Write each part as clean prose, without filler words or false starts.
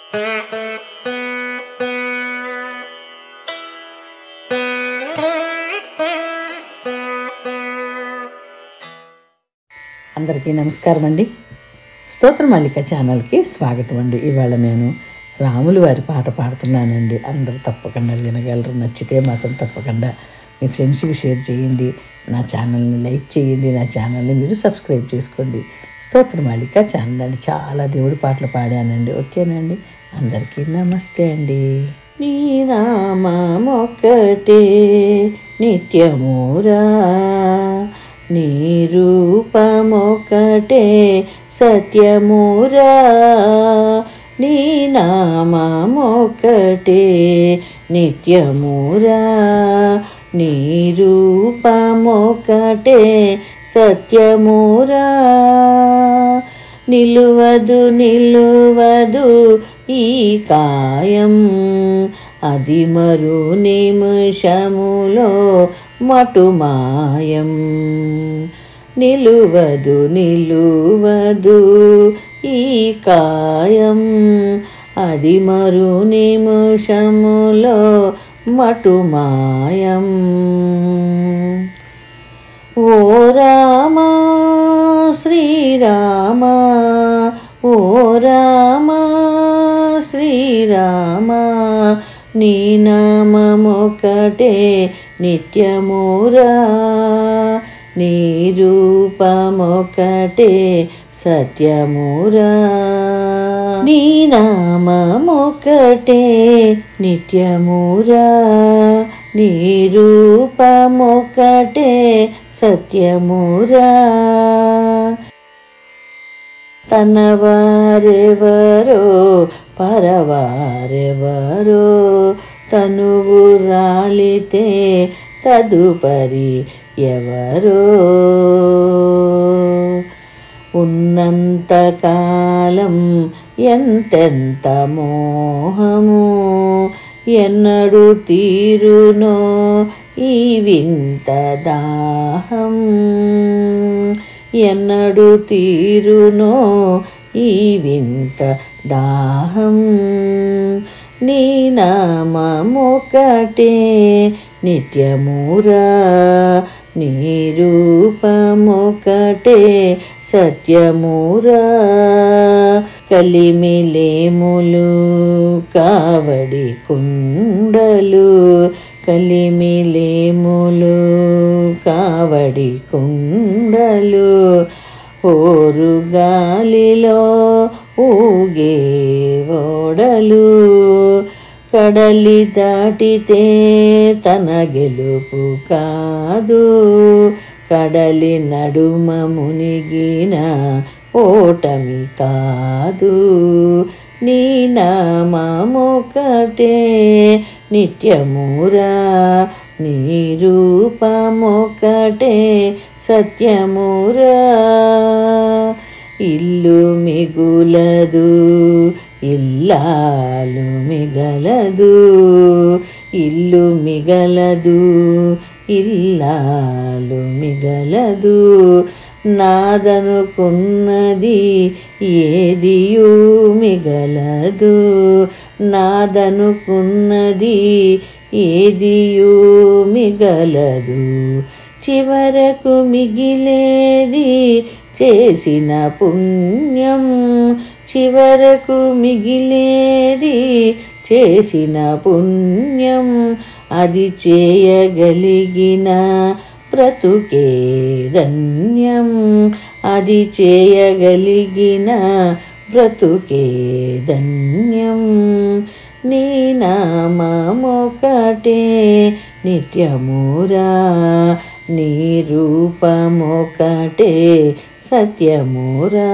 అందరికీ నమస్కారం అండి. స్తోత్రమాలిక ఛానల్కి స్వాగతం అండి. ఇవాళ నేను రాములు వారి పాట పాడుతున్నానండి. అందరూ తప్పకుండా వినగలరు. నచ్చితే మాత్రం తప్పకుండా మీ ఫ్రెండ్స్కి షేర్ చేయండి. నా ఛానల్ని లైక్ చేయండి. నా ఛానల్ని మీరు సబ్స్క్రైబ్ చేసుకోండి. స్తోత్రమాలిక ఛానల్ అండి. చాలా దేవుడి పాటలు పాడానండి. ఓకేనండి. అందరికీ నమస్తే అండి. నీ నామమొక్కటే నిత్యమురా, నీ రూపమొక్కటే సత్యమురా, నీ నామమొక్కటే నిత్యమురా, నీ రూపమొక్కటే సత్యమురా. నిలువదు నిలువదు ఈ కాయం, అది మరు నిమిషములో మటుమాయం. నిలువదు నిలువదు ఈ కాయం, అది మరు నిమిషములో మటుమాయం. ఓ రామా శ్రీరామ, ఓ రామా శ్రీరామ, నీ నామమొక్కటే నిత్యమురా, నీ రూపమొక్కటే సత్యమురా. నీ నామమొక్కటే నిత్యమురా, నీ రూపమొక్కటే సత్యమురా. తనవారెవరో పరవారెవరో, తనువు రాలితే తదుపరి ఎవరో. ఉన్నంతకాలం ఎంతెంత మోహము, ఎన్నడు తీరునో ఈ వింత దాహం, ఎన్నడు తీరునో ఈ వింత దాహం. నీ నామమొక్కటే నిత్యమురా, నీ రూపమొక్కటే సత్యమురా. కలిమిలేములు కావడి కుండలు, కలిమిలేములు కావడి కుండలు, ఓరు గాలిలో ఊగే ఓడలు. కడలి దాటితే తన గెలుపు కాదు, కడలి నడుమ మునిగిన ఓటమి కాదు. నీ నామమొక్కటే నిత్యమురా, నీ రూపమొక్కటే సత్యమురా. ఇల్లు మిగులదు ఇల్లాలు మిగలదు, ఇల్లు మిగలదు ఇల్లాలు మిగలదు. నాదనుకున్నది ఏదియూ మిగలదు, నాదనుకున్నది ఏదియూ మిగలదు. చివరకు మిగిలేది చేసిన పుణ్యం, చివరకు మిగిలేది చేసిన పుణ్యం. అది చేయగలిగిన బ్రతుకే ధన్యం, అది చేయగలిగిన బ్రతుకే ధన్యం. నీ నామమొక్కటే నిత్యమురా, నీ రూపమొక్కటే సత్యమురా.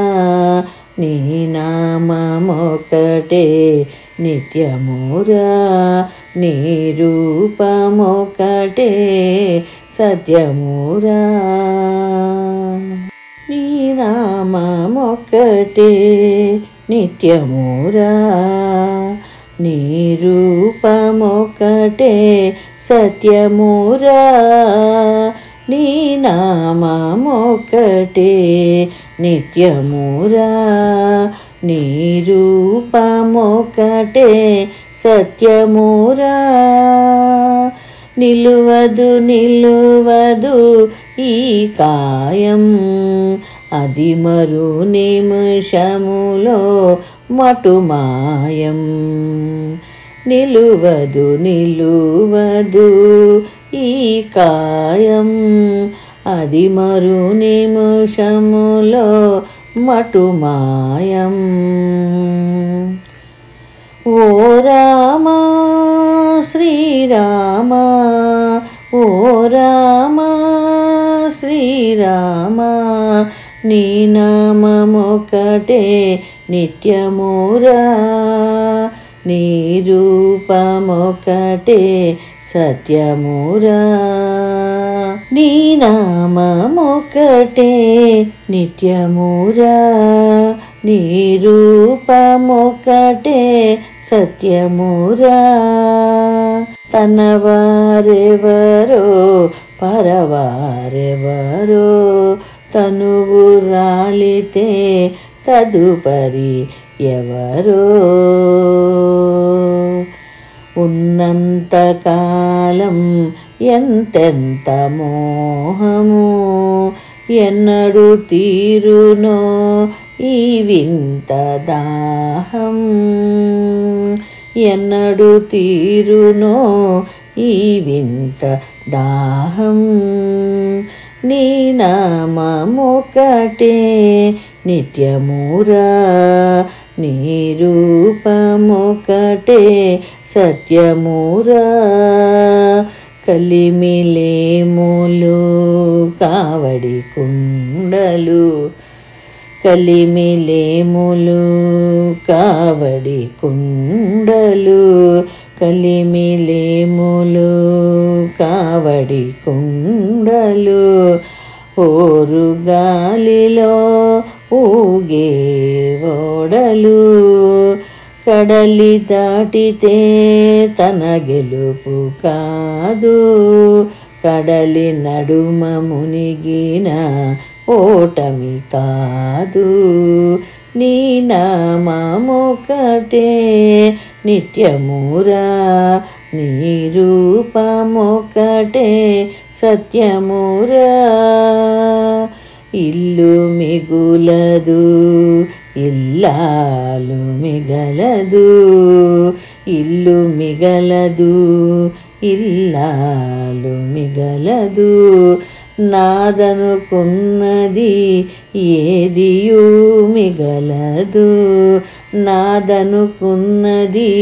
నీ నామమొక్కటే నిత్యమురా, నీ రూపమొక్కటే సత్యమురా. నీ నామమొక్కటే నిత్యమురా, నీ రూపమొక్కటే సత్యమురా. నీ నామమొక్కటే నిత్యమురా, నీ రూపమొక్కటే నామమొకటే సత్యమురా. నిలువదు నిలువదు ఈ కాయం, అది మరు నిమిషములో మటుమాయం. నిలువదు నిలువదు ఈ కాయం, అది మరు నిమిషములో మటుమాయం. ఓ రామా శ్రీరామా, ఓ రామా శ్రీరామా, నీ నామమొకటే నిత్యమురా. నీ రూపమొకటే సత్యమురా. నీ నామమొకటే నిత్యమురా. నీ రూపమొకటే సత్యమురా. తనవారెవరో పరవారెవరో, తనువు రాలితే తదుపరి ఎవరో. ఉన్నంతకాలం ఎంతెంత మోహము, ఎన్నడు తీరునో ఈ వింత దాహం. ఎన్నడు తీరునో ఈ వింత దాహం. నీ నామమొకటే నిత్యమురా. నీ రూపమొకటే సత్యమురా. కలిమిలేములు కావడి కుండలు, కలిమిలేములు కావడి కుండలు, కలిమిలేములు కావడి కుండలు. ఓరు గాలిలో ఊగే ఓడలు, కడలి దాటితే తన గెలుపు కాదు. కడలి నడుమ మునిగిన ఓటమి కాదు. నీ నామమొకటే నిత్యమురా. నీ రూపమొకటే సత్యమురా. ఇల్లు మిగులదు ఇల్లాలు మిగలదు, ఇల్లు మిగలదు ఇల్లాలు మిగలదు. నాదనుకున్నది ఏదియూ మిగలదు, నాదనుకున్నది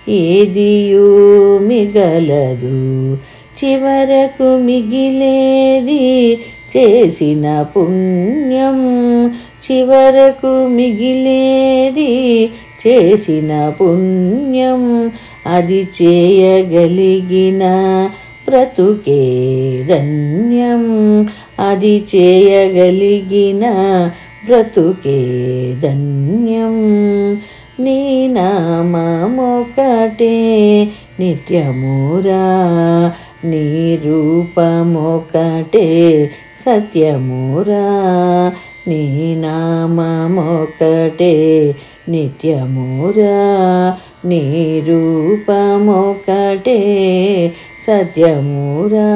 ఏదియూ మిగలదు. చివరకు మిగిలేది చేసిన పుణ్యం, చివరకు మిగిలేది చేసిన పుణ్యం. అది చేయగలిగిన బ్రతుకే ధన్యం, అది చేయగలిగిన బ్రతుకే ధన్యం. నీ నామమొకటే నిత్యమురా. నీ రూపమొకటే సత్యమురా. నీ నామమొకటే నిత్యమురా. నీ రూపమొకటే సత్యమురా.